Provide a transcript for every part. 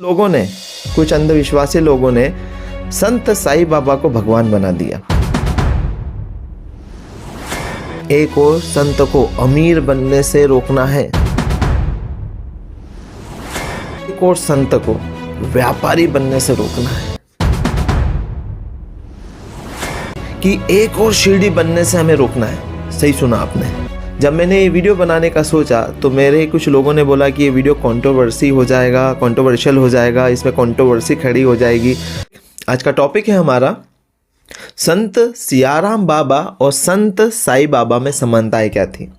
लोगों ने, कुछ अंधविश्वासी लोगों ने संत साईं बाबा को भगवान बना दिया। एक और संत को अमीर बनने से रोकना है, एक और संत को व्यापारी बनने से रोकना है, कि एक और शिरडी बनने से हमें रोकना है। सही सुना आपने। जब मैंने ये वीडियो बनाने का सोचा तो मेरे कुछ लोगों ने बोला कि ये वीडियो कंट्रोवर्सी हो जाएगा, कंट्रोवर्शियल हो जाएगा, इसमें कंट्रोवर्सी खड़ी हो जाएगी। आज का टॉपिक है हमारा संत सियाराम बाबा और संत साईं बाबा में समानताएं क्या थी।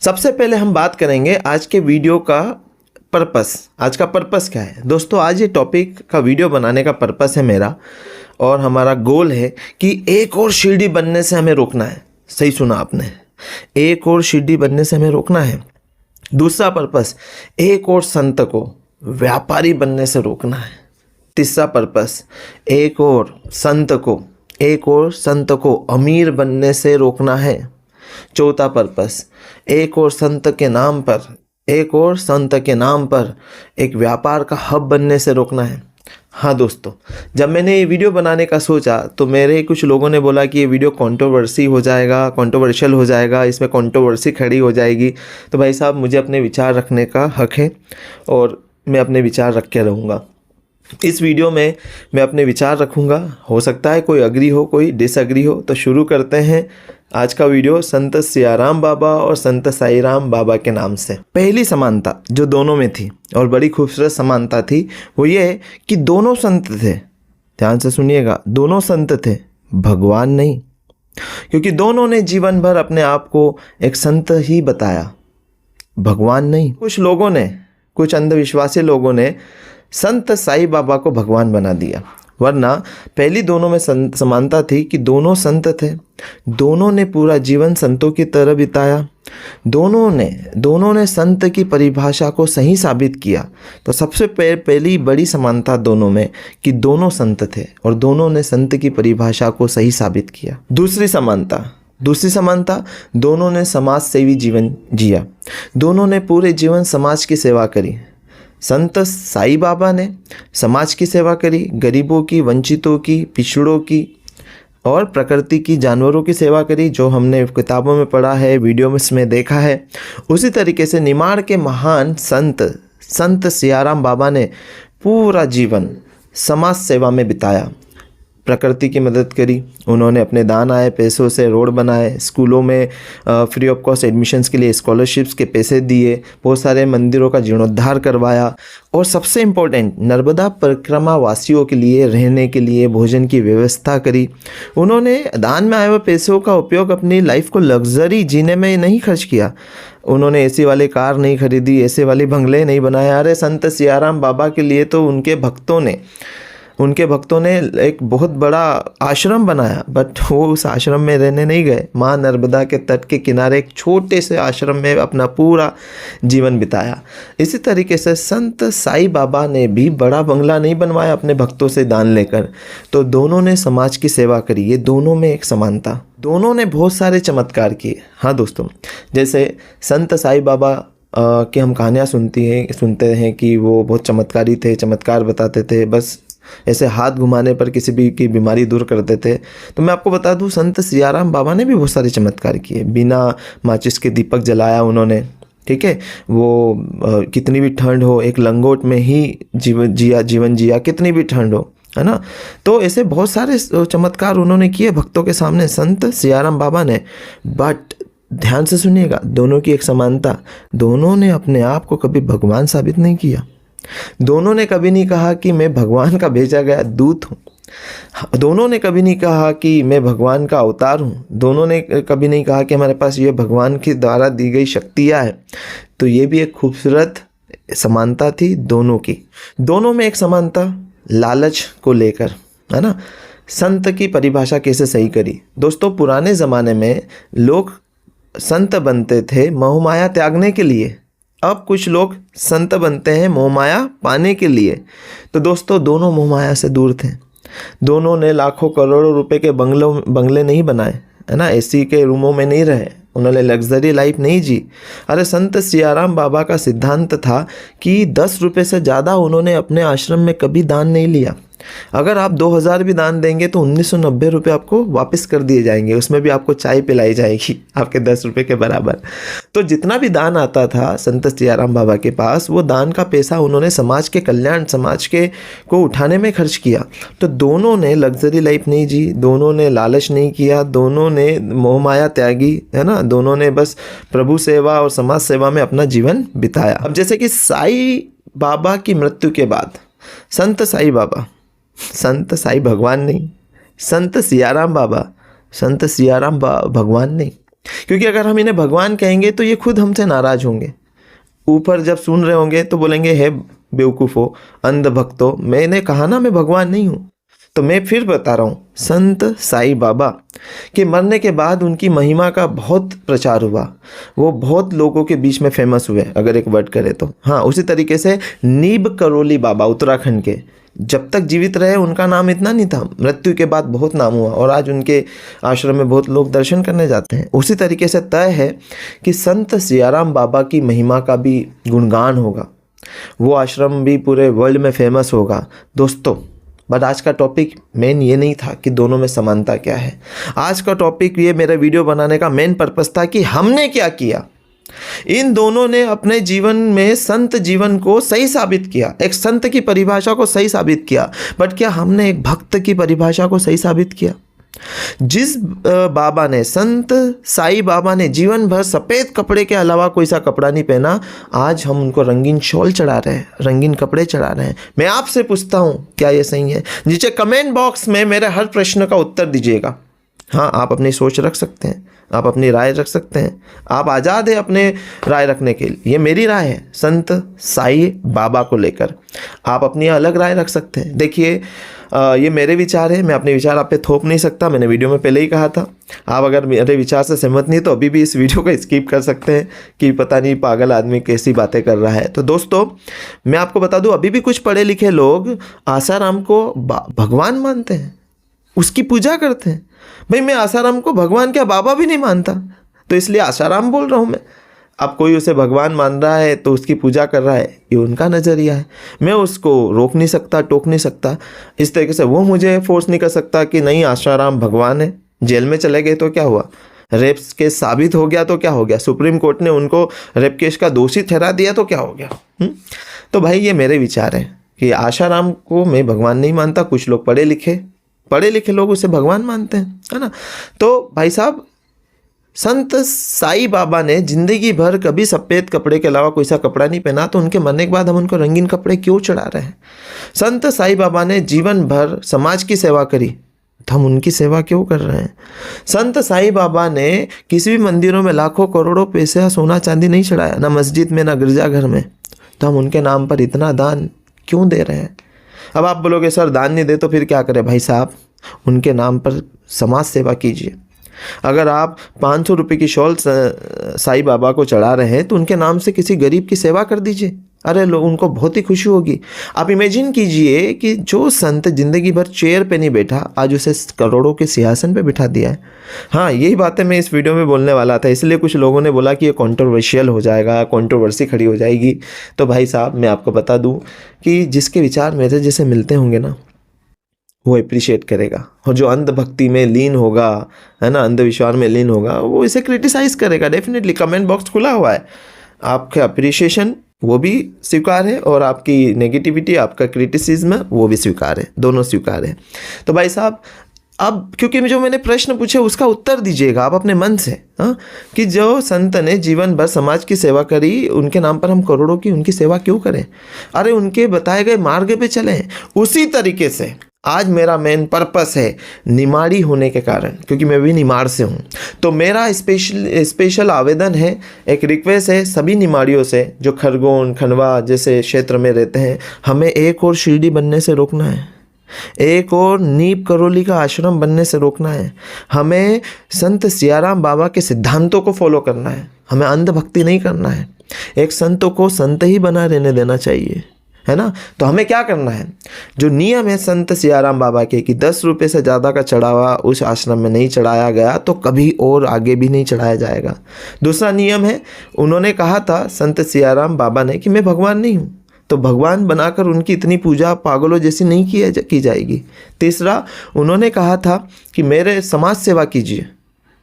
सबसे पहले हम बात करेंगे आज के वीडियो का पर्पस। आज का पर्पस क्या है दोस्तों? आज ये टॉपिक का वीडियो बनाने का पर्पस है मेरा और हमारा गोल है कि एक और शिरडी बनने से हमें रोकना है। सही सुना आपने, एक और शिरडी बनने से हमें रोकना है। दूसरा पर्पस, एक और संत को व्यापारी बनने से रोकना है। तीसरा पर्पस, एक और संत को अमीर बनने से रोकना है। चौथा पर्पस, एक और संत के नाम पर एक व्यापार का हब बनने से रोकना है। हाँ दोस्तों, जब मैंने ये वीडियो बनाने का सोचा तो मेरे कुछ लोगों ने बोला कि ये वीडियो कंट्रोवर्सी हो जाएगा, कंट्रोवर्शियल हो जाएगा, इसमें कंट्रोवर्सी खड़ी हो जाएगी। तो भाई साहब, मुझे अपने विचार रखने का हक है और मैं अपने विचार रख के रहूँगा। इस वीडियो में मैं अपने विचार रखूँगा। हो सकता है कोई अग्री हो, कोई डिसअग्री हो। तो शुरू करते हैं आज का वीडियो संत सियाराम बाबा और संत साईराम बाबा के नाम से। पहली समानता जो दोनों में थी और बड़ी खूबसूरत समानता थी वो ये कि दोनों संत थे। ध्यान से सुनिएगा, दोनों संत थे, भगवान नहीं। क्योंकि दोनों ने जीवन भर अपने आप को एक संत ही बताया, भगवान नहीं। कुछ अंधविश्वासी लोगों ने संत साईं बाबा को भगवान बना दिया, वरना पहली दोनों में समानता थी कि दोनों संत थे। दोनों ने पूरा जीवन संतों की तरह बिताया। दोनों ने संत की परिभाषा को सही साबित किया। तो सबसे पहली बड़ी समानता दोनों में कि दोनों संत थे और दोनों ने संत की परिभाषा को सही साबित किया। दूसरी समानता, दोनों ने समाज सेवी जीवन जिया। दोनों ने पूरे जीवन समाज की सेवा करी। संत साईं बाबा ने समाज की सेवा करी, गरीबों की, वंचितों की, पिछड़ों की और प्रकृति की, जानवरों की सेवा करी, जो हमने किताबों में पढ़ा है, वीडियो में देखा है। उसी तरीके से निमाड़ के महान संत सियाराम बाबा ने पूरा जीवन समाज सेवा में बिताया, प्रकृति की मदद करी। उन्होंने अपने दान आए पैसों से रोड बनाए, स्कूलों में फ्री ऑफ कॉस्ट एडमिशन्स के लिए स्कॉलरशिप्स के पैसे दिए, बहुत सारे मंदिरों का जीर्णोद्धार करवाया और सबसे इम्पोर्टेंट, नर्मदा परिक्रमा वासियों के लिए रहने के लिए भोजन की व्यवस्था करी। उन्होंने दान में आए हुए पैसों का उपयोग अपनी लाइफ को लग्जरी जीने में नहीं खर्च किया। उन्होंने ऐसी वाली कार नहीं खरीदी, ऐसे वाले बंगले नहीं बनाए। अरे संत सियाराम बाबा के लिए तो उनके भक्तों ने एक बहुत बड़ा आश्रम बनाया, बट वो उस आश्रम में रहने नहीं गए। माँ नर्मदा के तट के किनारे एक छोटे से आश्रम में अपना पूरा जीवन बिताया। इसी तरीके से संत साईं बाबा ने भी बड़ा बंगला नहीं बनवाया अपने भक्तों से दान लेकर। तो दोनों ने समाज की सेवा करी। ये दोनों में एक समानता। दोनों ने बहुत सारे चमत्कार किए। हाँ दोस्तों, जैसे संत साईं बाबा की हम कहानियाँ सुनते हैं कि वो बहुत चमत्कारी थे, चमत्कार बताते थे, बस ऐसे हाथ घुमाने पर किसी भी की बीमारी दूर करते थे। तो मैं आपको बता दूं, संत सियाराम बाबा ने भी बहुत सारे चमत्कार किए। बिना माचिस के दीपक जलाया उन्होंने, ठीक है। वो कितनी भी ठंड हो, एक लंगोट में ही जीवन जिया, कितनी भी ठंड हो, है ना। तो ऐसे बहुत सारे चमत्कार उन्होंने किए भक्तों के सामने, संत सियाराम बाबा ने। बट ध्यान से सुनिएगा, दोनों की एक समानता, दोनों ने अपने आप को कभी भगवान साबित नहीं किया। दोनों ने कभी नहीं कहा कि मैं भगवान का भेजा गया दूत हूँ। दोनों ने कभी नहीं कहा कि मैं भगवान का अवतार हूँ। दोनों ने कभी नहीं कहा कि हमारे पास ये भगवान के द्वारा दी गई शक्तियाँ हैं। तो ये भी एक खूबसूरत समानता थी दोनों की। दोनों में एक समानता लालच को लेकर, है ना। संत की परिभाषा कैसे सही करी दोस्तों? पुराने ज़माने में लोग संत बनते थे मोहमाया त्यागने के लिए। अब कुछ लोग संत बनते हैं मोहमाया पाने के लिए। तो दोस्तों, दोनों मोहमाया से दूर थे। दोनों ने लाखों करोड़ों रुपए के बंगले नहीं बनाए, है ना। एसी के रूमों में नहीं रहे, उन्होंने लग्जरी लाइफ नहीं जी। अरे संत सियाराम बाबा का सिद्धांत था कि 10 रुपये से ज़्यादा उन्होंने अपने आश्रम में कभी दान नहीं लिया। अगर आप 2000 भी दान देंगे तो 1990 रुपये आपको वापस कर दिए जाएंगे, उसमें भी आपको चाय पिलाई जाएगी आपके 10 रुपये के बराबर। तो जितना भी दान आता था संत सियाराम बाबा के पास, वो दान का पैसा उन्होंने समाज के कल्याण, समाज के को उठाने में खर्च किया। तो दोनों ने लग्जरी लाइफ नहीं जी, दोनों ने लालच नहीं किया, दोनों ने मोह माया त्यागी, है ना, दोनों ने बस प्रभु सेवा और समाज सेवा में अपना जीवन बिताया। अब जैसे कि साई बाबा की मृत्यु के बाद संत साई बाबा, संत साई भगवान नहीं, संत सियाराम बाबा, संत सियाराम भगवान नहीं, क्योंकि अगर हम इन्हें भगवान कहेंगे तो ये खुद हमसे नाराज होंगे। ऊपर जब सुन रहे होंगे तो बोलेंगे हे बेवकूफ़ो, अंध भक्तो, मैंने कहा ना मैं भगवान नहीं हूँ। तो मैं फिर बता रहा हूँ, संत साई बाबा के मरने के बाद उनकी महिमा का बहुत प्रचार हुआ, वो बहुत लोगों के बीच में फेमस हुए, अगर एक वर्ड करें तो। हाँ, उसी तरीके से नीब करोली बाबा उत्तराखंड के, जब तक जीवित रहे उनका नाम इतना नहीं था, मृत्यु के बाद बहुत नाम हुआ और आज उनके आश्रम में बहुत लोग दर्शन करने जाते हैं। उसी तरीके से तय है कि संत सियाराम बाबा की महिमा का भी गुणगान होगा, वो आश्रम भी पूरे वर्ल्ड में फेमस होगा दोस्तों। बट आज का टॉपिक मेन ये नहीं था कि दोनों में समानता क्या है। आज का टॉपिक ये, मेरा वीडियो बनाने का मेन पर्पस था कि हमने क्या किया। इन दोनों ने अपने जीवन में संत जीवन को सही साबित किया, एक संत की परिभाषा को सही साबित किया, बट क्या हमने एक भक्त की परिभाषा को सही साबित किया? जिस बाबा ने, संत साई बाबा ने जीवन भर सफ़ेद कपड़े के अलावा कोई सा कपड़ा नहीं पहना, आज हम उनको रंगीन शॉल चढ़ा रहे हैं, रंगीन कपड़े चढ़ा रहे हैं। मैं आपसे पूछता हूँ, क्या ये सही है? नीचे कमेंट बॉक्स में मेरे हर प्रश्न का उत्तर दीजिएगा। हाँ, आप अपनी सोच रख सकते हैं, आप अपनी राय रख सकते हैं, आप आज़ाद हैं अपने राय रखने के लिए। ये मेरी राय है संत साई बाबा को लेकर, आप अपनी अलग राय रख सकते हैं। देखिए, ये मेरे विचार है, मैं अपने विचार आप पे थोप नहीं सकता, मैंने वीडियो में पहले ही कहा था। आप अगर मेरे विचार से सहमत नहीं तो अभी भी इस वीडियो को स्किप कर सकते हैं कि पता नहीं पागल आदमी कैसी बातें कर रहा है। तो दोस्तों, मैं आपको बता दूं, अभी भी कुछ पढ़े लिखे लोग आसाराम को भगवान मानते हैं, उसकी पूजा करते हैं। भाई, मैं आसाराम को भगवान क्या, बाबा भी नहीं मानता, तो इसलिए आसाराम बोल रहा हूँ मैं। अब कोई उसे भगवान मान रहा है तो उसकी पूजा कर रहा है, ये उनका नज़रिया है, मैं उसको रोक नहीं सकता, टोक नहीं सकता। इस तरीके से वो मुझे फोर्स नहीं कर सकता कि नहीं आसाराम भगवान है। जेल में चले गए तो क्या हुआ, रेप केस साबित हो गया तो क्या हो गया, सुप्रीम कोर्ट ने उनको रेप केस का दोषी ठहरा दिया तो क्या हो गया। तो भाई, ये मेरे विचार हैं कि आसाराम को मैं भगवान नहीं मानता, कुछ लोग पढ़े लिखे लोग उसे भगवान मानते हैं, है ना। तो भाई साहब, संत साई बाबा ने जिंदगी भर कभी सफ़ेद कपड़े के अलावा कोई सा कपड़ा नहीं पहना, तो उनके मरने के बाद हम उनको रंगीन कपड़े क्यों चढ़ा रहे हैं? संत साई बाबा ने जीवन भर समाज की सेवा करी, तो हम उनकी सेवा क्यों कर रहे हैं? संत साई बाबा ने किसी भी मंदिरों में लाखों करोड़ों पैसे सोना चांदी नहीं चढ़ाया, ना मस्जिद में ना गिरजाघर में, तो हम उनके नाम पर इतना दान क्यों दे रहे हैं? अब आप बोलोगे सर दान नहीं दे तो फिर क्या करें? भाई साहब, उनके नाम पर समाज सेवा कीजिए। अगर आप 500 रुपये की शॉल साई बाबा को चढ़ा रहे हैं तो उनके नाम से किसी गरीब की सेवा कर दीजिए। अरे लोग, उनको बहुत ही खुशी होगी। आप इमेजिन कीजिए कि जो संत जिंदगी भर चेयर पे नहीं बैठा, आज उसे करोड़ों के सिंहासन पे बिठा दिया है। हाँ, यही बातें मैं इस वीडियो में बोलने वाला था, इसलिए कुछ लोगों ने बोला कि ये कंट्रोवर्शियल हो जाएगा, कंट्रोवर्सी खड़ी हो जाएगी। तो भाई साहब, मैं आपको बता दूँ कि जिसके विचार मेरे जैसे मिलते होंगे ना, वो अप्रिशिएट करेगा, और जो अंधभक्ति में लीन होगा, है ना, अंधविश्वास में लीन होगा, वो इसे क्रिटिसाइज़ करेगा। डेफिनेटली कमेंट बॉक्स खुला हुआ है, आपका अप्रिशिएशन वो भी स्वीकार है और आपकी नेगेटिविटी, आपका क्रिटिसिज्म वो भी स्वीकार है, दोनों स्वीकार है। तो भाई साहब, अब क्योंकि जो मैंने प्रश्न पूछे उसका उत्तर दीजिएगा आप अपने मन से, हाँ, कि जो संत ने जीवन भर समाज की सेवा करी, उनके नाम पर हम करोड़ों की उनकी सेवा क्यों करें? अरे उनके बताए गए मार्ग पे चलें। उसी तरीके से आज मेरा मेन पर्पस है, निमाड़ी होने के कारण, क्योंकि मैं भी निमाड़ से हूँ, तो मेरा स्पेशल आवेदन है, एक रिक्वेस्ट है सभी निमाड़ियों से जो खरगोन, खंडवा जैसे क्षेत्र में रहते हैं, हमें एक और शिरडी बनने से रोकना है, एक और नीब करोली का आश्रम बनने से रोकना है। हमें संत सियाराम बाबा के सिद्धांतों को फॉलो करना है, हमें अंधभक्ति नहीं करना है। एक संतों को संत ही बना रहने देना चाहिए, है ना। तो हमें क्या करना है, जो नियम है संत सियाराम बाबा के कि 10 रुपये से ज़्यादा का चढ़ावा उस आश्रम में नहीं चढ़ाया गया तो कभी और आगे भी नहीं चढ़ाया जाएगा। दूसरा नियम है, उन्होंने कहा था संत सियाराम बाबा ने कि मैं भगवान नहीं हूँ, तो भगवान बनाकर उनकी इतनी पूजा पागलों जैसी नहीं की जाएगी। तीसरा, उन्होंने कहा था कि मेरे समाज सेवा कीजिए,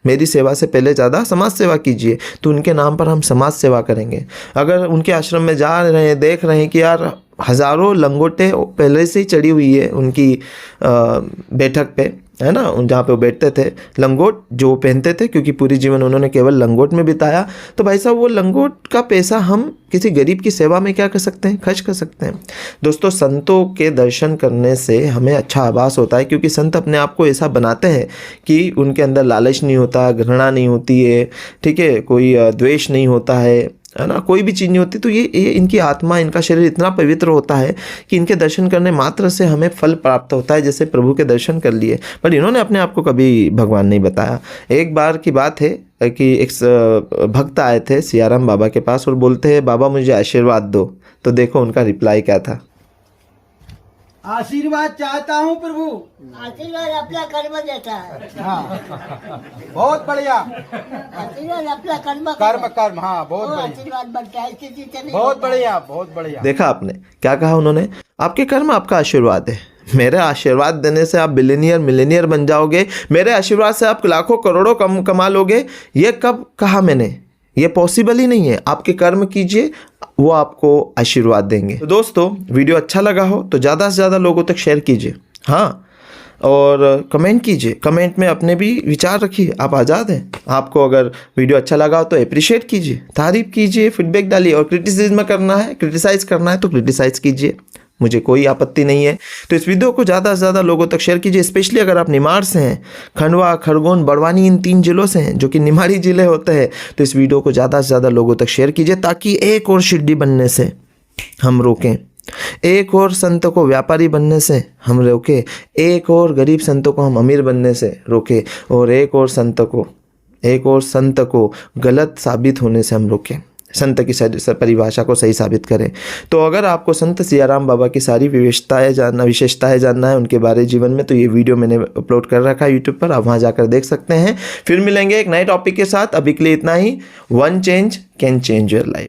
मेरी सेवा से पहले ज़्यादा समाज सेवा कीजिए, तो उनके नाम पर हम समाज सेवा करेंगे। अगर उनके आश्रम में जा रहे हैं, देख रहे हैं कि यार हज़ारों लंगोटे पहले से ही चढ़ी हुई है उनकी बैठक पे, है ना, जहाँ पे वो बैठते थे, लंगोट जो पहनते थे, क्योंकि पूरी जीवन उन्होंने केवल लंगोट में बिताया, तो भाई साहब वो लंगोट का पैसा हम किसी गरीब की सेवा में क्या कर सकते हैं, खर्च कर सकते हैं। दोस्तों, संतों के दर्शन करने से हमें अच्छा आभास होता है, क्योंकि संत अपने आप को ऐसा बनाते हैं कि उनके अंदर लालच नहीं होता, घृणा नहीं होती है, ठीक है, कोई द्वेष नहीं होता है ना, कोई भी चीज़ नहीं होती। तो ये इनकी आत्मा, इनका शरीर इतना पवित्र होता है कि इनके दर्शन करने मात्र से हमें फल प्राप्त होता है, जैसे प्रभु के दर्शन कर लिए। पर इन्होंने अपने आप को कभी भगवान नहीं बताया। एक बार की बात है कि एक भक्त आए थे सियाराम बाबा के पास और बोलते हैं, बाबा मुझे आशीर्वाद दो। तो देखो उनका रिप्लाई क्या था। आशीर्वाद चाहता हूँ प्रभु। आशीर्वाद अपना कर्म देता है। हाँ, बहुत बढ़िया। आशीर्वाद अपना कर्म कर्म, हाँ, बहुत बढ़िया। आशीर्वाद बनता है, किसी से नहीं बहुत बनता। बढ़िया, बहुत बढ़िया। देखा आपने क्या कहा उन्होंने, आपके कर्म आपका आशीर्वाद है। मेरे आशीर्वाद देने से आप बिलियनियर मिलेनियर बन जाओगे, मेरे आशीर्वाद से आप लाखों करोड़ों कमा लोगे, ये कब कहा मैंने, ये पॉसिबल ही नहीं है। आपके कर्म कीजिए, वो आपको आशीर्वाद देंगे। तो दोस्तों, वीडियो अच्छा लगा हो तो ज़्यादा से ज़्यादा लोगों तक शेयर कीजिए, हाँ, और कमेंट कीजिए, कमेंट में अपने भी विचार रखिए, आप आज़ाद हैं। आपको अगर वीडियो अच्छा लगा हो तो अप्रिशिएट कीजिए, तारीफ कीजिए, फीडबैक डालिए, और क्रिटिसिज्म करना है, क्रिटिसाइज़ करना है तो क्रिटिसाइज़ कीजिए, मुझे कोई आपत्ति नहीं है। तो इस वीडियो को ज़्यादा से ज़्यादा लोगों तक शेयर कीजिए, स्पेशली अगर आप निमाड़ से हैं, खंडवा, खरगोन, बड़वानी, इन 3 जिलों से हैं जो कि निमाड़ी जिले होते हैं। तो इस वीडियो को ज़्यादा से ज़्यादा लोगों तक शेयर कीजिए, ताकि एक और शिरडी बनने से हम रोकें, एक और संत को व्यापारी बनने से हम रोकें, एक और गरीब संतों को हम अमीर बनने से रोकें, और एक और संत को गलत साबित होने से हम रोकें, संत की परिभाषा को सही साबित करें। तो अगर आपको संत सियाराम बाबा की सारी विशेषताएं जानना है उनके बारे जीवन में, तो ये वीडियो मैंने अपलोड कर रखा है यूट्यूब पर, आप वहाँ जाकर देख सकते हैं। फिर मिलेंगे एक नए टॉपिक के साथ, अभी के लिए इतना ही। One change can change your life.